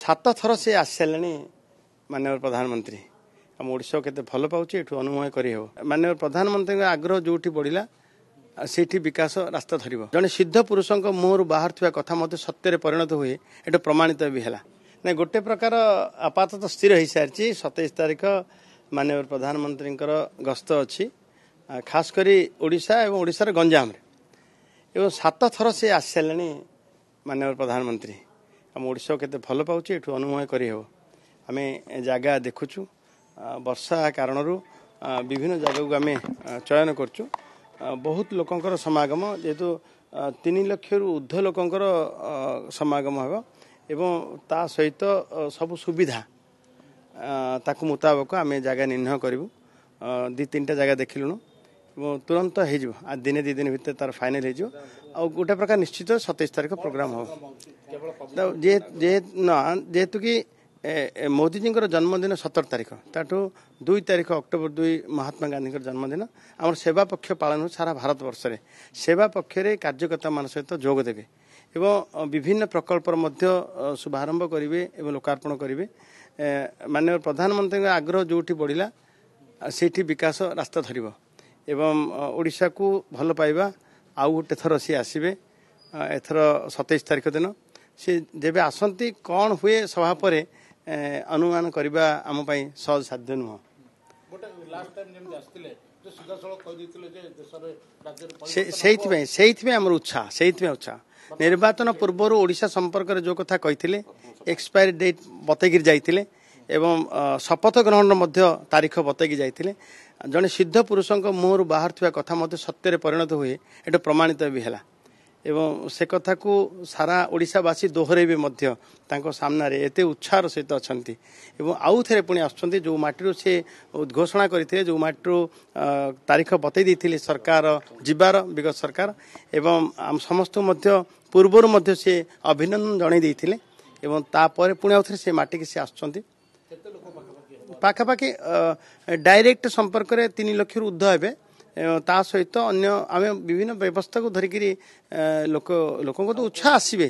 सात थर से आसी सारे माननीय प्रधानमंत्री आम ओडिशा के भल पाँच ये अनुमय करहब माननीय प्रधानमंत्री आग्रह जो बढ़ला से विकास रास्ता धर जड़े सिद्ध पुरुषों मुहर बाहर थी कथा मत सत्य परिणत हुए ये प्रमाणित भी है ना गोटे प्रकार आपातत स्थिर हो सारी 27 तारीख माननीय प्रधानमंत्री गस्त अच्छी खासकर ओडिशा और ओडिशार गंजाम एवं 7 थर से आसी सारे माननीय प्रधानमंत्री आम ओडिशा के भल पाँच ये अनुमय करहब आम जगह देखुचु वर्षा कारण विभिन्न जगह को आम चयन करचु बहुत लोकंकर समागम जेहेतु 3 लाख ऊर्ध्व लोकंकर समागम हो एवं ता सहित सब सुविधा ताकु मुताबक आम जगह निर्णय करूँ 2-3टा जगह देखिलुणु तुरंत हो दिने 2 दिन भितर तार फाइनल हो गोटे प्रकार निश्चित 27 तारीख प्रोग्राम हो जेहेतु कि मोदी जी जन्मदिन 17 तारीख ताठू 2 तारीख अक्टोबर 2 महात्मा गांधी जन्मदिन आम सेवा पक्ष पालन हो सारा भारत वर्ष रे सेवा पक्ष कार्यकर्ता मान सहित जोग देवे एवं विभिन्न प्रकल्प शुभारंभ करेंगे एवं लोकार्पण करेंगे माननीय प्रधानमंत्री आग्रह जो बढ़ला से विकास रास्ता धर एवं ओडिशा को भल पाइबा आउ गोटे थर सी आसवे एथर 27 तारीख दिन सी जेबे आसंती कौन हुए सभा पर अनुमान करवा आम सहज साध्य नुह से आम उत्साह से उत्साह निर्वाचन पूर्व ओडिशा संपर्क जो कथा कही एक्सपायरी डेट बतैक जाइए एवं शपथ ग्रहण तारीख बतैक जाइए जड़े सिद्ध पुरुषों मुहर बाहर थी कथा मत सत्य परिणत हुए ये प्रमाणित भी है एवं से कथा को सारा ओडिशावासी दोहरेबे सामना एते उत्साह सहित अच्छा आउ थे पुणी आसुँच जो माटी से उद्घोषणा करते जो माटी तारीख बतई सरकार जीवार विगत सरकार एवं आम समस्त पूर्वर से अभिनंदन जन एवं तापर पुणी आउ थे से माटी की से आसुँच पाखापाखि डायरेक्ट संपर्क में 3 लाख ऊर्ध्व हे ता सहित अन्य आम विभिन्न व्यवस्था को धरिकी लोक तो उत्साह आसवे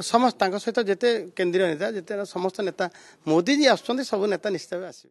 समस्त सहित जिते केंद्रीय नेता जिते समस्त नेता मोदी जी आसुँच सब नेता निश्चित आसवे।